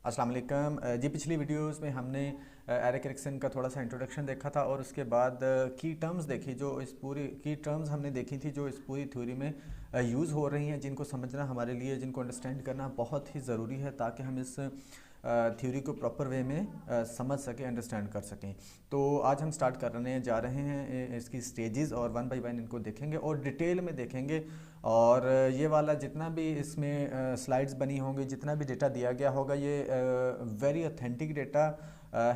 अस्सलाम वालेकुम जी। पिछली वीडियोस में हमने एरिक एरिक्सन का थोड़ा सा इंट्रोडक्शन देखा था और उसके बाद की टर्म्स देखी, जो इस पूरी की टर्म्स हमने देखी थी जो इस पूरी थ्योरी में यूज़ हो रही हैं, जिनको समझना हमारे लिए, जिनको अंडरस्टैंड करना बहुत ही ज़रूरी है ताकि हम इस थ्योरी को प्रॉपर वे में समझ सकें, अंडरस्टैंड कर सकें। तो आज हम स्टार्ट करने जा रहे हैं इसकी स्टेजेस और वन बाय वन इनको देखेंगे और डिटेल में देखेंगे। और ये वाला जितना भी इसमें स्लाइड्स बनी होंगी, जितना भी डेटा दिया गया होगा, ये वेरी ऑथेंटिक डेटा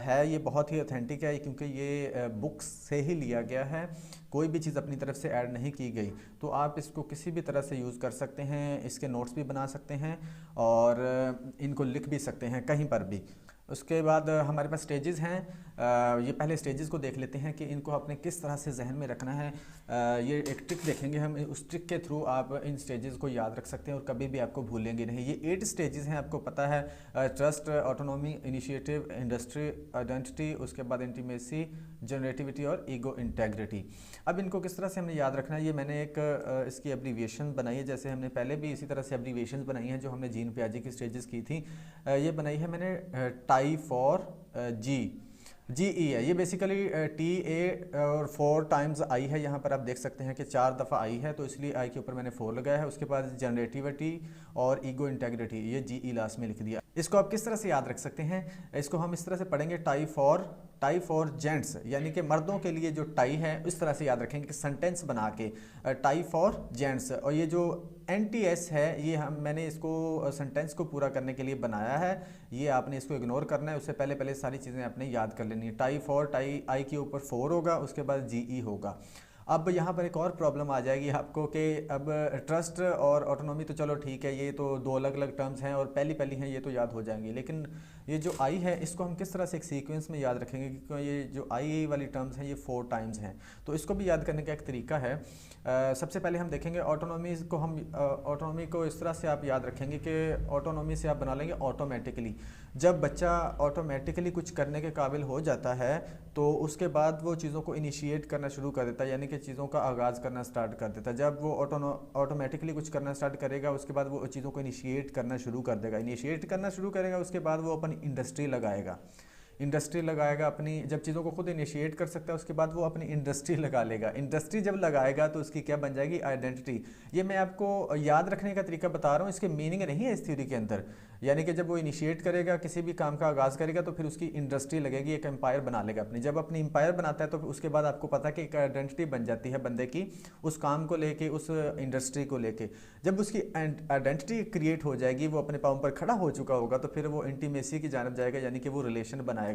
है। ये बहुत ही ऑथेंटिक है क्योंकि ये बुक्स से ही लिया गया है, कोई भी चीज़ अपनी तरफ से ऐड नहीं की गई। तो आप इसको किसी भी तरह से यूज़ कर सकते हैं, इसके नोट्स भी बना सकते हैं और इनको लिख भी सकते हैं कहीं पर भी। उसके बाद हमारे पास स्टेजेस हैं। ये पहले स्टेजेस को देख लेते हैं कि इनको आपने किस तरह से जहन में रखना है। ये एक ट्रिक देखेंगे हम, उस ट्रिक के थ्रू आप इन स्टेजेस को याद रख सकते हैं और कभी भी आपको भूलेंगे नहीं। ये 8 स्टेजेस हैं, आपको पता है। Trust, autonomy, initiative, industry, identity, उसके बाद इंटीमेसी, जनरेटिविटी और ईगो इंटेग्रिटी। अब इनको किस तरह से हमने याद रखना है, ये मैंने एक इसकी एब्रीविएशन बनाई है, जैसे हमने पहले भी इसी तरह से एब्रीविएशन बनाई हैं जो हमने जीन पियाजे की स्टेजेस की थी। ये बनाई है मैंने टाई फॉर जी ई है। ये बेसिकली टी ए और 4 टाइम्स आई है। यहाँ पर आप देख सकते हैं कि 4 दफ़ा आई है, तो इसलिए आई के ऊपर मैंने 4 लगाया है। उसके बाद जनरेटिविटी और ईगो इंटेग्रिटी, ये जी ई लास्ट में लिख दिया। इसको आप किस तरह से याद रख सकते हैं, इसको हम इस तरह से पढ़ेंगे, टाई फॉर जेंट्स, यानी कि मर्दों के लिए जो टाई है इस तरह से याद रखेंगे कि सेंटेंस बना के टाई फॉर जेंट्स। और ये जो NTS है, ये मैंने इसको सेंटेंस को पूरा करने के लिए बनाया है। ये आपने इसको इग्नोर करना है, उससे पहले पहले सारी चीज़ें आपने याद कर लेनी है। टाई आई के ऊपर 4 होगा, उसके बाद GE होगा। अब यहाँ पर एक और प्रॉब्लम आ जाएगी आपको कि अब ट्रस्ट और ऑटोनॉमी तो चलो ठीक है, ये तो 2 अलग अलग टर्म्स हैं और पहली पहली हैं, ये तो याद हो जाएंगी। लेकिन ये जो आई है इसको हम किस तरह से एक सीक्वेंस में याद रखेंगे, क्योंकि ये जो आई वाली टर्म्स हैं ये 4 टाइम्स हैं। तो इसको भी याद करने का एक तरीका है। सबसे पहले हम देखेंगे ऑटोनॉमी को इस तरह से आप याद रखेंगे कि ऑटोनॉमी से आप बना लेंगे ऑटोमेटिकली। जब बच्चा ऑटोमेटिकली कुछ करने के काबिल हो जाता है तो उसके बाद वो चीज़ों को इनिशिएट करना शुरू कर देता है, यानी कि चीज़ों का आगाज़ करना स्टार्ट कर देता है। जब वो ऑटोमेटिकली कुछ करना स्टार्ट करेगा, उसके बाद वो चीज़ों को इनिशिएट करना शुरू कर देगा। इनिशिएट करना शुरू करेगा, उसके बाद वो अपनी इंडस्ट्री लगाएगा अपनी। जब चीज़ों को खुद इनिशिएट कर सकता है, उसके बाद वो अपनी इंडस्ट्री लगा लेगा। इंडस्ट्री जब लगाएगा तो उसकी क्या बन जाएगी, आइडेंटिटी। ये मैं आपको याद रखने का तरीका बता रहा हूँ, इसके मीनिंग नहीं है इस थ्योरी के अंदर। यानी कि जब वो इनिशिएट करेगा, किसी भी काम का आगाज़ करेगा, तो फिर उसकी इंडस्ट्री लगेगी, एक एम्पायर बना लेगा अपनी। जब अपनी एम्पायर बनाता है तो उसके बाद आपको पता है कि एक आइडेंटिटी बन जाती है बंदे की, उस काम को लेके, उस इंडस्ट्री को लेके। जब उसकी आइडेंटिटी क्रिएट हो जाएगी, वो अपने पाँव पर खड़ा हो चुका होगा, तो फिर वो इंटीमेसी की जानब जाएगा, यानी कि वो रिलेशन बनाएगा,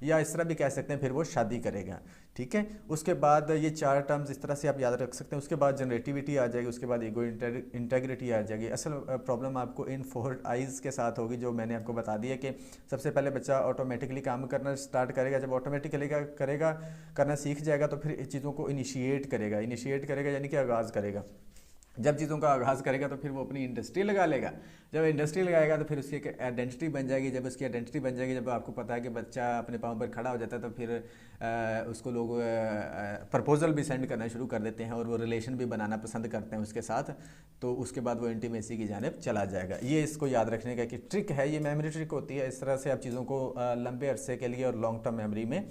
या इस तरह भी कह सकते हैं फिर वो शादी करेगा। ठीक है, उसके बाद ये 4 टर्म्स इस तरह से आप याद रख सकते हैं। उसके बाद जनरेटिविटी आ जाएगी, उसके बाद ईगो इंटेग्रिटी आ जाएगी। असल प्रॉब्लम आपको इन 4 आइज़ के साथ होगी, जो मैंने आपको बता दिया कि सबसे पहले बच्चा ऑटोमेटिकली काम करना स्टार्ट करेगा। जब ऑटोमेटिकली करना सीख जाएगा तो फिर चीज़ों को इनिशिएट करेगा यानी कि आगाज़ करेगा। जब चीज़ों का आगाज़ करेगा तो फिर वो अपनी इंडस्ट्री लगा लेगा। जब इंडस्ट्री लगाएगा तो फिर उसकी एक आइडेंटिटी बन जाएगी। जब उसकी आइडेंटिटी बन जाएगी, जब आपको पता है कि बच्चा अपने पाँव पर खड़ा हो जाता है, तो फिर उसको लोग प्रपोजल भी सेंड करना शुरू कर देते हैं और वो रिलेशन भी बनाना पसंद करते हैं उसके साथ। तो उसके बाद वो इंटीमेसी की जानिब चला जाएगा। ये इसको याद रखने का कि ट्रिक है, ये मेमोरी ट्रिक होती है। इस तरह से आप चीज़ों को लंबे अरसे के लिए और लॉन्ग टर्म मेमोरी में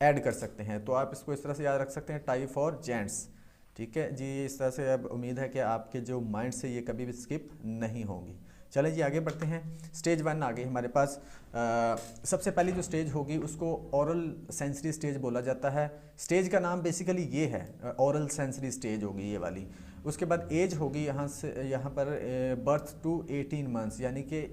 ऐड कर सकते हैं। तो आप इसको इस तरह से याद रख सकते हैं, टाई फॉर जेंट्स। ठीक है जी, इस तरह से अब उम्मीद है कि आपके जो माइंड से ये कभी भी स्किप नहीं होंगी। चलें जी, आगे बढ़ते हैं। स्टेज 1 आ गई हमारे पास। सबसे पहली जो स्टेज होगी उसको ओरल सेंसरी स्टेज बोला जाता है। स्टेज का नाम बेसिकली ये है, ओरल सेंसरी स्टेज होगी ये वाली। उसके बाद एज होगी यहाँ पर बर्थ टू 18 मंथ्स, यानी कि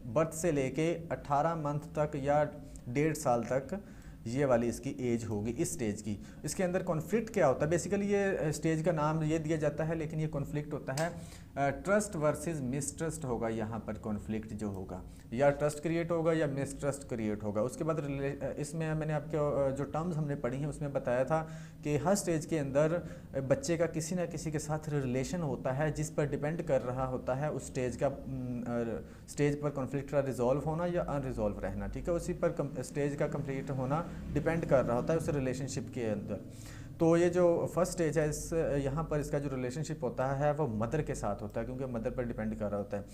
बर्थ से लेके 18 मंथ तक या 1.5 साल तक ये वाली इसकी एज होगी इस स्टेज की। इसके अंदर कॉन्फ्लिक्ट क्या होता है, बेसिकली ये स्टेज का नाम ये दिया जाता है, लेकिन ये कॉन्फ्लिक्ट होता है ट्रस्ट वर्सेस मिसट्रस्ट होगा। यहाँ पर कॉन्फ्लिक्ट जो होगा, या ट्रस्ट क्रिएट होगा या मिसट्रस्ट क्रिएट होगा। उसके बाद इसमें मैंने आपके जो टर्म्स हमने पढ़ी हैं उसमें बताया था कि हर स्टेज के अंदर बच्चे का किसी न किसी के साथ रिलेशन होता है, जिस पर डिपेंड कर रहा होता है उस स्टेज पर कॉन्फ्लिक्ट का रिजॉल्व होना या अनरिजॉल्व रहना। ठीक है, उसी पर स्टेज का कंप्लीट होना डिपेंड कर रहा होता है उस रिलेशनशिप के अंदर। तो ये जो फर्स्ट स्टेज है यहाँ पर इसका जो रिलेशनशिप होता है वो मदर के साथ होता है, क्योंकि मदर पर डिपेंड कर रहा होता है।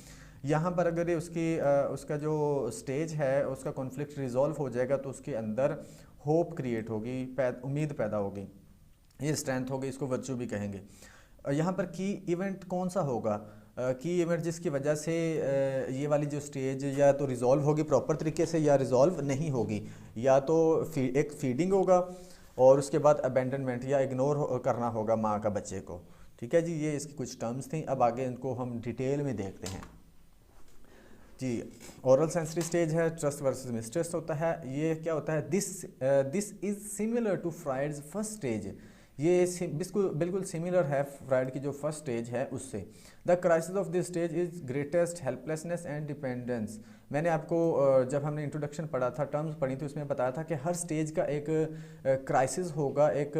यहाँ पर अगर ये उसका जो स्टेज है उसका कॉन्फ्लिक्ट रिजॉल्व हो जाएगा तो उसके अंदर होप क्रिएट होगी, उम्मीद पैदा होगी, ये स्ट्रेंथ होगी, इसको वर्च्यू भी कहेंगे। यहाँ पर की इवेंट कौन सा होगा? की इवेंट जिसकी वजह से ये वाली जो स्टेज या तो रिज़ॉल्व होगी प्रॉपर तरीके से या रिज़ॉल्व नहीं होगी, या तो एक फीडिंग होगा और उसके बाद अबेंडनमेंट या इग्नोर करना होगा माँ का बच्चे को। ठीक है जी, ये इसकी कुछ टर्म्स थी। अब आगे इनको हम डिटेल में देखते हैं जी। ओरल सेंसरी स्टेज है, ट्रस्ट वर्सेस मिसट्रस्ट होता है। ये क्या होता है? This is similar to Freud's first stage. ये बिल्कुल सिमिलर है फ्राइड की जो फर्स्ट स्टेज है उससे। The crisis of this stage is greatest helplessness and dependence. मैंने आपको जब हमने इंट्रोडक्शन पढ़ा था, टर्म्स पढ़ी थी, उसमें बताया था कि हर स्टेज का एक क्राइसिस होगा, एक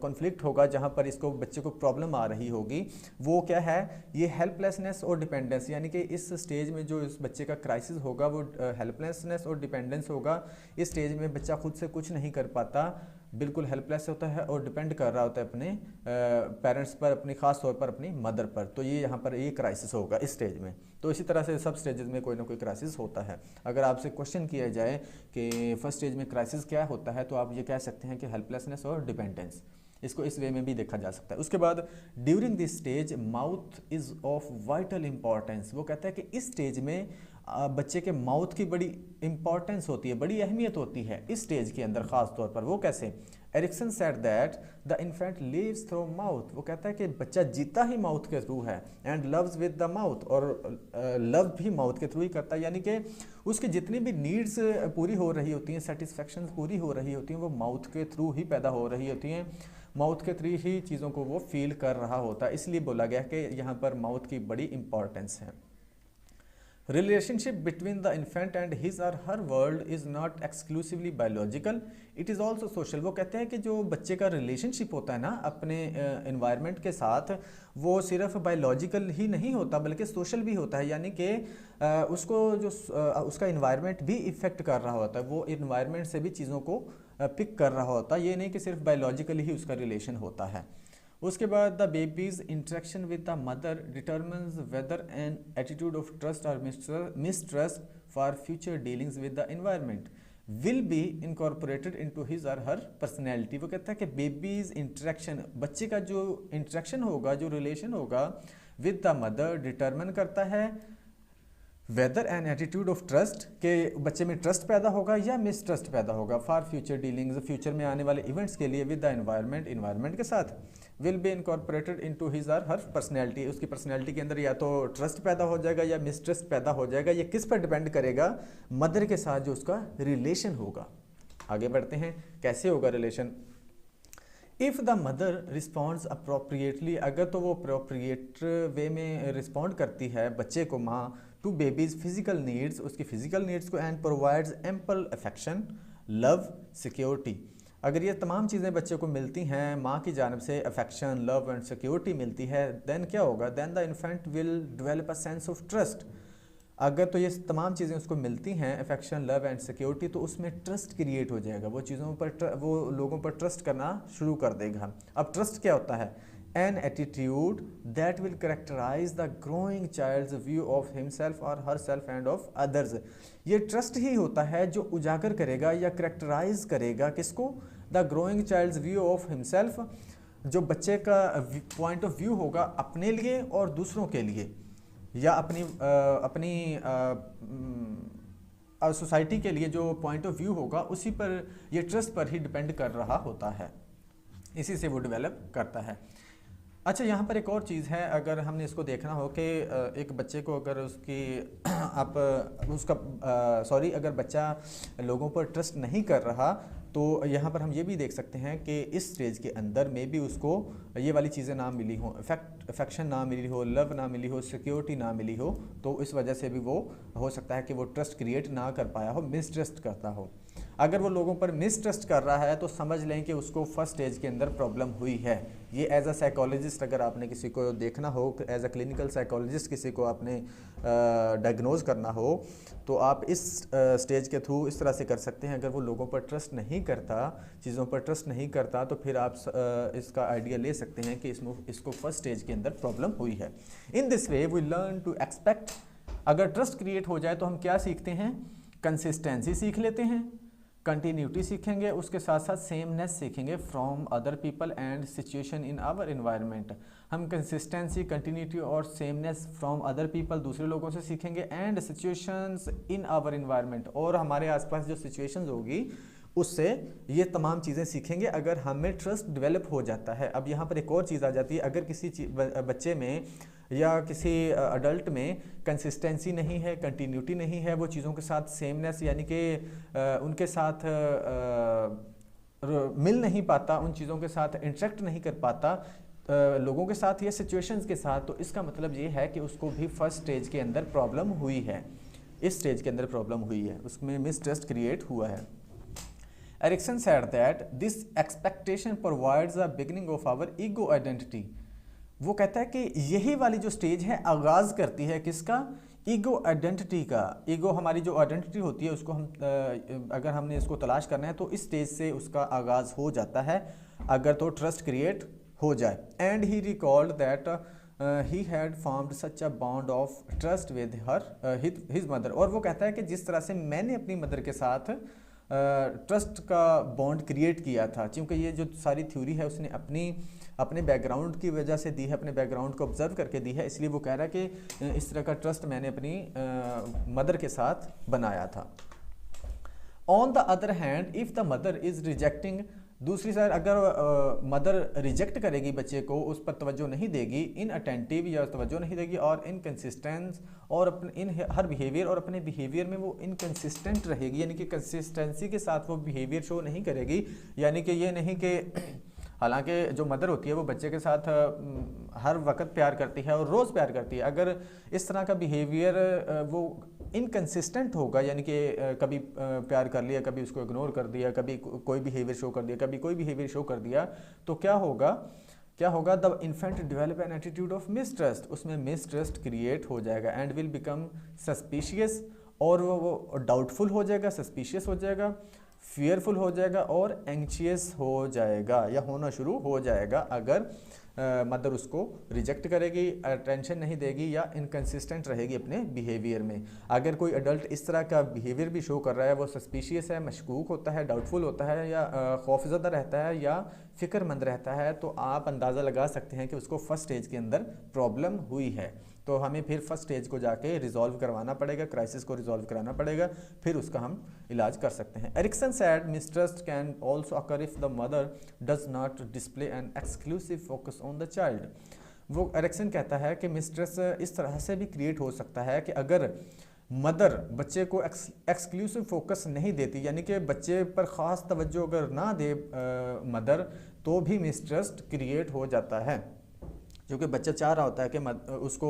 कॉन्फ्लिक्ट होगा जहाँ पर इसको बच्चे को प्रॉब्लम आ रही होगी। वो क्या है? ये हेल्पलेसनेस और डिपेंडेंस, यानी कि इस स्टेज में जो इस बच्चे का क्राइसिस होगा वो हेल्पलेसनेस और डिपेंडेंस होगा। इस स्टेज में बच्चा खुद से कुछ नहीं कर पाता, बिल्कुल हेल्पलेस होता है और डिपेंड कर रहा होता है अपने पेरेंट्स पर, अपनी खास तौर पर अपनी मदर पर। तो ये यहाँ पर ये क्राइसिस होगा इस स्टेज में। तो इसी तरह से सब स्टेजेस में कोई ना कोई क्राइसिस होता है। अगर आपसे क्वेश्चन किया जाए कि फर्स्ट स्टेज में क्राइसिस क्या होता है, तो आप ये कह सकते हैं कि हेल्पलेसनेस और डिपेंडेंस। इसको इस वे में भी देखा जा सकता है। उसके बाद during this stage mouth is of vital importance. वो कहता है कि इस स्टेज में बच्चे के माउथ की बड़ी इंपॉर्टेंस होती है, बड़ी अहमियत होती है इस स्टेज के अंदर ख़ास तौर पर। वो कैसे? Erikson said that the infant lives through mouth. वो कहता है कि बच्चा जीता ही माउथ के थ्रू है, and loves with the mouth, और लव भी माउथ के थ्रू ही करता है। यानी कि उसकी जितनी भी नीड्स पूरी हो रही होती हैं, सेटिस्फेक्शन पूरी हो रही होती हैं, वो माउथ के थ्रू ही पैदा हो रही होती हैं। माउथ के थ्रू ही चीज़ों को वो फील कर रहा होता है। इसलिए बोला गया कि यहाँ पर माउथ की बड़ी इंपॉर्टेंस है। Relationship between the infant and his or her world is not exclusively biological, it is also social। वो कहते हैं कि जो बच्चे का रिलेशनशिप होता है ना अपने एनवायरनमेंट के साथ, वो सिर्फ बायोलॉजिकल ही नहीं होता बल्कि सोशल भी होता है। यानी कि उसको जो उसका इन्वायरमेंट भी इफ़ेक्ट कर रहा होता है, वो इन्वायरमेंट से भी चीज़ों को पिक कर रहा होता है। ये नहीं कि सिर्फ बायोलॉजिकली ही उसका रिलेशन होता है। उसके बाद the baby's interaction with the mother determines whether an attitude of trust और mistrust for future dealings with the environment will be incorporated into his or her personality. वो कहता है कि बेबीज इंटरेक्शन, बच्चे का जो इंटरेक्शन होगा, जो रिलेशन होगा विद द मदर, डिटर्मिन करता है whether an attitude of trust, के बच्चे में ट्रस्ट पैदा होगा या मिसट्रस्ट पैदा होगा फॉर फ्यूचर डीलिंग्स, फ्यूचर में आने वाले इवेंट्स के लिए विद द एनवायरनमेंट, इन्वायरमेंट के साथ। Will be incorporated into his or her personality, उसकी पर्सनैलिटी के अंदर या तो ट्रस्ट पैदा हो जाएगा या मिसट्रस्ट पैदा हो जाएगा। ये किस पर डिपेंड करेगा? मदर के साथ जो उसका रिलेशन होगा। आगे बढ़ते हैं, कैसे होगा relation? If the mother responds appropriately, अगर तो वो अप्रोप्रिएट वे में रिस्पॉन्ड करती है बच्चे को, माँ, टू बेबीज फिजिकल नीड्स, उसकी फिजिकल नीड्स को, and provides ample affection, love, security. अगर ये तमाम चीज़ें बच्चे को मिलती हैं माँ की जानब से, अफेक्शन, लव एंड सिक्योरिटी मिलती है, देन क्या होगा? Then the infant will develop a sense of trust. अगर तो ये तमाम चीज़ें उसको मिलती हैं, अफेक्शन, लव एंड सिक्योरिटी, तो उसमें ट्रस्ट क्रिएट हो जाएगा। वो चीज़ों पर वो लोगों पर ट्रस्ट करना शुरू कर देगा। अब ट्रस्ट क्या होता है? An attitude that will characterise the growing child's view of himself or herself and of others. ये ट्रस्ट ही होता है जो उजागर करेगा या करेक्टराइज करेगा किसको? The growing child's view of himself, जो बच्चे का पॉइंट ऑफ व्यू होगा अपने लिए और दूसरों के लिए, या अपनी सोसाइटी के लिए जो पॉइंट ऑफ व्यू होगा, उसी पर, ये ट्रस्ट पर ही डिपेंड कर रहा होता है। इसी से वो डेवलप करता है। अच्छा, यहाँ पर एक और चीज़ है, अगर हमने इसको देखना हो कि एक बच्चे को अगर अगर बच्चा लोगों पर ट्रस्ट नहीं कर रहा, तो यहाँ पर हम ये भी देख सकते हैं कि इस स्टेज के अंदर में भी उसको ये वाली चीज़ें ना मिली हो, अफेक्शन ना मिली हो, लव ना मिली हो, सिक्योरिटी ना मिली हो, तो इस वजह से भी वो हो सकता है कि वो ट्रस्ट क्रिएट ना कर पाया हो, मिसट्रस्ट करता हो। अगर वो लोगों पर मिसट्रस्ट कर रहा है तो समझ लें कि उसको फर्स्ट स्टेज के अंदर प्रॉब्लम हुई है। ये एज अ साइकोलॉजिस्ट अगर आपने किसी को देखना हो, एज अ क्लिनिकल साइकोलॉजिस्ट किसी को आपने डायग्नोज करना हो, तो आप इस स्टेज के थ्रू इस तरह से कर सकते हैं। अगर वो लोगों पर ट्रस्ट नहीं करता, चीज़ों पर ट्रस्ट नहीं करता, तो फिर आप इसका आइडिया ले सकते हैं कि इसको फर्स्ट स्टेज के अंदर प्रॉब्लम हुई है। In this way we learn to expect अगर ट्रस्ट क्रिएट हो जाए तो हम क्या सीखते हैं, कंसिस्टेंसी सीख लेते हैं, कंटिन्यूटी सीखेंगे, उसके साथ साथ सेमनेस सीखेंगे from other people and situation in our environment. हम कंसिस्टेंसी, कंटिन्यूटी और सेमनेस फ्रॉम अदर पीपल, दूसरे लोगों से सीखेंगे, and situations in our environment, और हमारे आसपास जो सिचुएशंस होगी उससे ये तमाम चीज़ें सीखेंगे अगर हमें ट्रस्ट डेवलप हो जाता है। अब यहाँ पर एक और चीज़ आ जाती है, अगर किसी बच्चे में या किसी अडल्ट में कंसिस्टेंसी नहीं है, कंटिन्यूटी नहीं है, वो चीज़ों के साथ सेमनेस यानी कि उनके साथ मिल नहीं पाता, उन चीज़ों के साथ इंटरेक्ट नहीं कर पाता लोगों के साथ या सिचुएशंस के साथ, तो इसका मतलब ये है कि उसको भी फर्स्ट स्टेज के अंदर प्रॉब्लम हुई है, इस स्टेज के अंदर प्रॉब्लम हुई है, उसमें मिसट्रस्ट क्रिएट हुआ है। Erikson said that this expectation provides a beginning of our ego identity. वो कहता है कि यही वाली जो स्टेज है आगाज़ करती है किसका, ईगो आइडेंटिटी का। ईगो हमारी जो आइडेंटिटी होती है उसको हम अगर हमने इसको तलाश करना है तो इस स्टेज से उसका आगाज़ हो जाता है अगर तो ट्रस्ट क्रिएट हो जाए। And he recalled that he had formed such a bond of trust with her his mother. और वो कहता है कि जिस तरह से मैंने अपनी मदर के साथ ट्रस्ट का बॉन्ड क्रिएट किया था, क्योंकि ये जो सारी थ्योरी है उसने अपने बैकग्राउंड की वजह से दी है, अपने बैकग्राउंड को ऑब्जर्व करके दी है, इसलिए वो कह रहा है कि इस तरह का ट्रस्ट मैंने अपनी मदर के साथ बनाया था। On the other hand if the mother is rejecting, दूसरी साइड अगर मदर रिजेक्ट करेगी बच्चे को, उस पर तवज्जो नहीं देगी, इन अटेंटिव या तवज्जो नहीं देगी, और इनकंसिस्टेंस और अपने इन हर बिहेवियर और अपने बिहेवियर में वो इनकंसिस्टेंट रहेगी, यानी कि कंसिस्टेंसी के साथ वो बिहेवियर शो नहीं करेगी, यानी कि ये नहीं कि हालांकि जो मदर होती है वो बच्चे के साथ हर वक्त प्यार करती है और रोज़ प्यार करती है, अगर इस तरह का बिहेवियर वो इनकंसिस्टेंट होगा, यानी कि कभी प्यार कर लिया, कभी उसको इग्नोर कर दिया, कभी कोई बिहेवियर शो कर दिया, कभी कोई बिहेवियर शो कर दिया, तो क्या होगा the infant develop an attitude of mistrust, उसमें मिसट्रस्ट क्रिएट हो जाएगा, एंड विल बिकम सस्पिशियस, और वो डाउटफुल हो जाएगा, सस्पिशियस हो जाएगा, फियरफुल हो जाएगा और एंग्शियस हो जाएगा या होना शुरू हो जाएगा अगर मदर उसको रिजेक्ट करेगी, अटेंशन नहीं देगी या इनकंसिस्टेंट रहेगी अपने बिहेवियर में। अगर कोई अडल्ट इस तरह का बिहेवियर भी शो कर रहा है, वो सस्पिशियस है, मशकूक होता है, डाउटफुल होता है या खौफज़दा रहता है या फ़िक्रमंद रहता है, तो आप अंदाज़ा लगा सकते हैं कि उसको फर्स्ट स्टेज के अंदर प्रॉब्लम हुई है। तो हमें फिर फर्स्ट स्टेज को जाके रिजॉल्व करवाना पड़ेगा, क्राइसिस को रिजॉल्व कराना पड़ेगा, फिर उसका हम इलाज कर सकते हैं। Erikson said mistrust can also occur if the mother does not display an exclusive focus on the child. वो एरिक्सन कहता है कि मिसट्रस्ट इस तरह से भी क्रिएट हो सकता है कि अगर मदर बच्चे को एक्सक्लूसिव फोकस नहीं देती, यानी कि बच्चे पर ख़ास तवज्जो अगर ना दे मदर, तो भी मिसट्रस्ट क्रिएट हो जाता है, क्योंकि बच्चा चाह रहा होता है कि उसको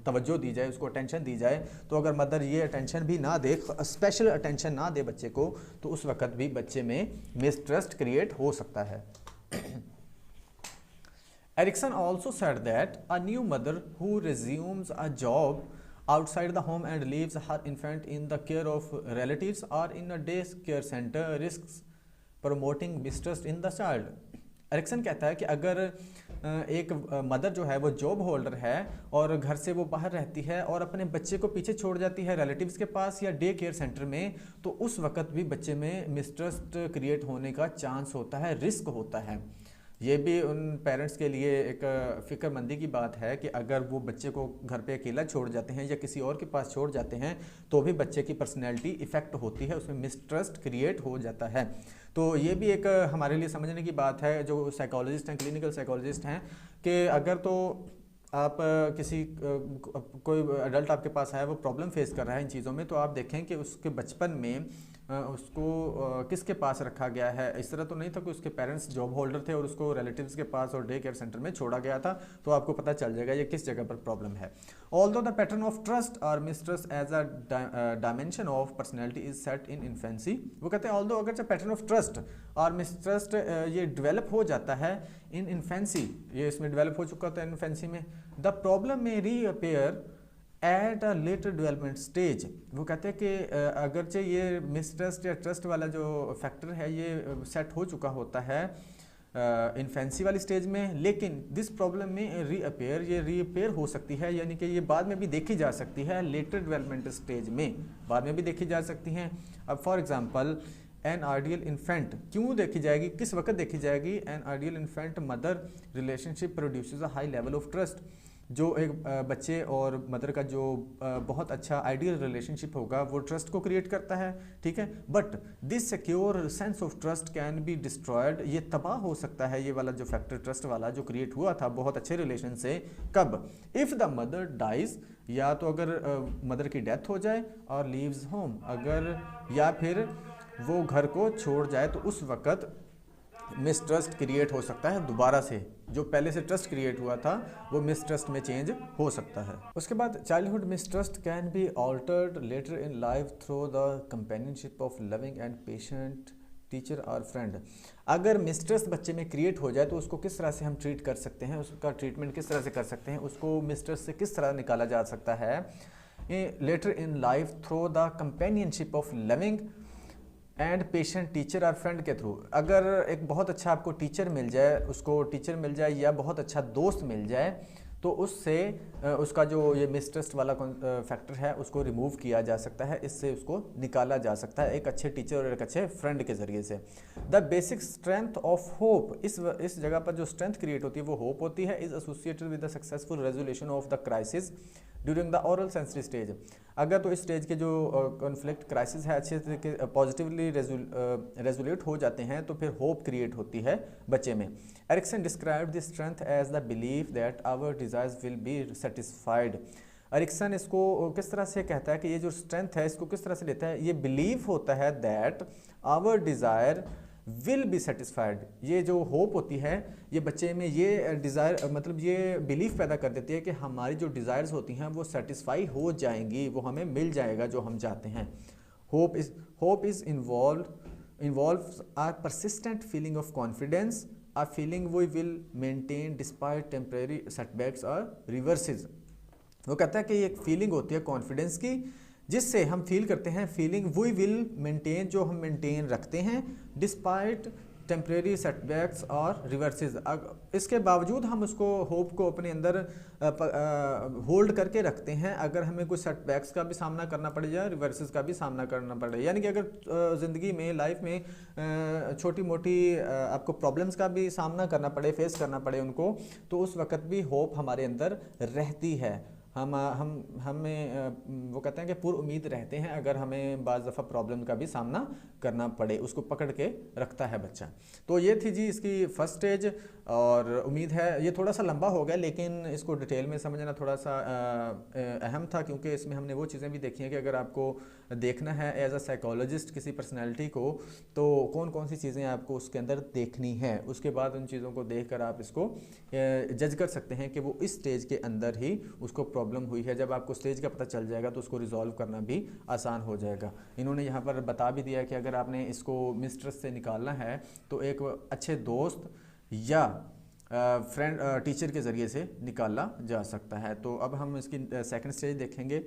तवज्जो दी जाए, उसको अटेंशन दी जाए, तो अगर मदर ये अटेंशन भी ना दे, स्पेशल अटेंशन ना दे बच्चे को, तो उस वक्त भी बच्चे में मिसट्रस्ट क्रिएट हो सकता है। Erikson also said that a new mother who resumes a job outside the home and leaves her infant in the care of relatives or in a day care center risks promoting mistrust in the child। Erikson कहता है कि अगर एक mother जो है वो job holder है और घर से वो बाहर रहती है और अपने बच्चे को पीछे छोड़ जाती है रिलेटिव्स के पास या डे केयर सेंटर में, तो उस वक्त भी बच्चे में मिसट्रस्ट क्रिएट होने का चांस होता है, रिस्क होता है। ये भी उन पेरेंट्स के लिए एक फ़िक्रमंदी की बात है कि अगर वो बच्चे को घर पे अकेला छोड़ जाते हैं या किसी और के पास छोड़ जाते हैं, तो भी बच्चे की पर्सनैलिटी इफ़ेक्ट होती है, उसमें मिसट्रस्ट क्रिएट हो जाता है। तो ये भी एक हमारे लिए समझने की बात है, जो साइकोलॉजिस्ट हैं, क्लिनिकल साइकोलॉजिस्ट हैं, कि अगर तो आप कोई अडल्ट आपके पास है, वो प्रॉब्लम फेस कर रहा है इन चीज़ों में, तो आप देखें कि उसके बचपन में उसको किसके पास रखा गया है। इस तरह तो नहीं था कि उसके पेरेंट्स जॉब होल्डर थे और उसको रिलेटिव्स के पास और डे केयर सेंटर में छोड़ा गया था, तो आपको पता चल जाएगा ये किस जगह पर प्रॉब्लम है। Although the pattern of trust और mistrust as a dimension of personality is set in infancy. वो कहते हैं ऑल्दो अगर पैटर्न ऑफ ट्रस्ट और मिसट्रस्ट ये डेवलप हो जाता है इन इन्फेंसी, ये इसमें डेवलप हो चुका था इन्फेंसी में, द प्रॉब्लम में reappear at a later development stage. वो कहते हैं कि अगरचे ये मिसट्रस्ट या ट्रस्ट वाला जो फैक्टर है ये सेट हो चुका होता है इन्फेंसी वाली स्टेज में, लेकिन दिस प्रॉब्लम में रीअपेयर हो सकती है, यानी कि ये बाद में भी देखी जा सकती है लेटर डेवलपमेंट स्टेज में, बाद में भी देखी जा सकती हैं। अब for example an ideal infant क्यों देखी जाएगी, किस वक्त देखी जाएगी? An ideal infant mother relationship produces a high level of trust. जो एक बच्चे और मदर का जो बहुत अच्छा आइडियल रिलेशनशिप होगा वो ट्रस्ट को क्रिएट करता है, ठीक है। But this secure sense of trust can be destroyed, ये तबाह हो सकता है ये वाला जो फैक्टर ट्रस्ट वाला जो क्रिएट हुआ था बहुत अच्छे रिलेशन से, कब? इफ़ द मदर डाइज, या तो अगर मदर की डेथ हो जाए, और लीव्स होम, अगर या फिर वो घर को छोड़ जाए, तो उस वक़्त मिसट्रस्ट क्रिएट हो सकता है दोबारा से, जो पहले से ट्रस्ट क्रिएट हुआ था वो मिसट्रस्ट में चेंज हो सकता है। उसके बाद childhood mistrust can be altered later in life through the companionship of loving and patient teacher और फ्रेंड। अगर मिसट्रस्ट बच्चे में क्रिएट हो जाए तो उसको किस तरह से हम ट्रीट कर सकते हैं, उसका ट्रीटमेंट किस तरह से कर सकते हैं, उसको मिसट्रस्ट से किस तरह निकाला जा सकता है later in life through the companionship of loving and patient teacher और फ्रेंड के थ्रू। अगर एक बहुत अच्छा आपको टीचर मिल जाए, उसको टीचर मिल जाए या बहुत अच्छा दोस्त मिल जाए, तो उससे उसका जो ये मिसट्रस्ट वाला फैक्टर है उसको रिमूव किया जा सकता है, इससे उसको निकाला जा सकता है एक अच्छे टीचर और एक अच्छे फ्रेंड के ज़रिए से। The basic strength of hope, इस जगह पर जो स्ट्रेंथ क्रिएट होती है वो होप होती है, is associated with the successful resolution of the crisis during the oral sensory stage. अगर तो इस स्टेज के जो कॉन्फ्लिक्ट क्राइसिस है अच्छे तरीके पॉजिटिवली रेजोल्यूट हो जाते हैं, तो फिर होप क्रिएट होती है बच्चे में। Erikson described the strength as the belief that our desires will be satisfied. Erikson इसको किस तरह से कहता है कि ये जो स्ट्रेंथ है इसको किस तरह से लेता है, ये बिलीव होता है that our desire will be satisfied. ये जो होप होती है ये बच्चे में ये डिज़ायर मतलब ये बिलीफ पैदा कर देती है कि हमारी जो डिज़ायर्स होती हैं वो सेटिस्फाई हो जाएंगी, वो हमें मिल जाएगा जो हम चाहते हैं। Hope is involves are persistent feeling of confidence, a feeling we will maintain despite temporary setbacks or reverses। वो कहता है कि ये एक फीलिंग होती है कॉन्फिडेंस की जिससे हम फील करते हैं, फीलिंग वी विल मेंटेन, जो हम मेंटेन रखते हैं डिस्पाइट टेम्परेरी सेटबैक्स और रिवर्सेस। इसके बावजूद हम उसको होप को अपने अंदर होल्ड करके रखते हैं, अगर हमें कुछ सेटबैक्स का भी सामना करना पड़े या रिवर्सेस का भी सामना करना पड़े। यानी कि अगर ज़िंदगी में लाइफ में छोटी मोटी आपको प्रॉब्लम्स का भी सामना करना पड़े, फेस करना पड़े उनको, तो उस वक़्त भी होप हमारे अंदर रहती है। हमें वो कहते हैं कि पूरी उम्मीद रहते हैं अगर हमें बाज़ दफ़ा प्रॉब्लम का भी सामना करना पड़े, उसको पकड़ के रखता है बच्चा। तो ये थी जी इसकी फर्स्ट स्टेज, और उम्मीद है ये थोड़ा सा लंबा हो गया लेकिन इसको डिटेल में समझना थोड़ा सा अहम था, क्योंकि इसमें हमने वो चीज़ें भी देखी हैं कि अगर आपको देखना है एज अ साइकोलॉजिस्ट किसी पर्सनैलिटी को, तो कौन कौन सी चीज़ें आपको उसके अंदर देखनी है, उसके बाद उन चीज़ों को देख कर आप इसको जज कर सकते हैं कि वो इस स्टेज के अंदर ही उसको प्रॉब्लम हुई है। जब आपको स्टेज का पता चल जाएगा तो उसको रिजॉल्व करना भी आसान हो जाएगा। इन्होंने यहाँ पर बता भी दिया कि अगर आपने इसको मिसट्रस्ट से निकालना है तो एक अच्छे दोस्त या फ्रेंड टीचर के ज़रिए से निकाला जा सकता है। तो अब हम इसकी सेकंड स्टेज देखेंगे।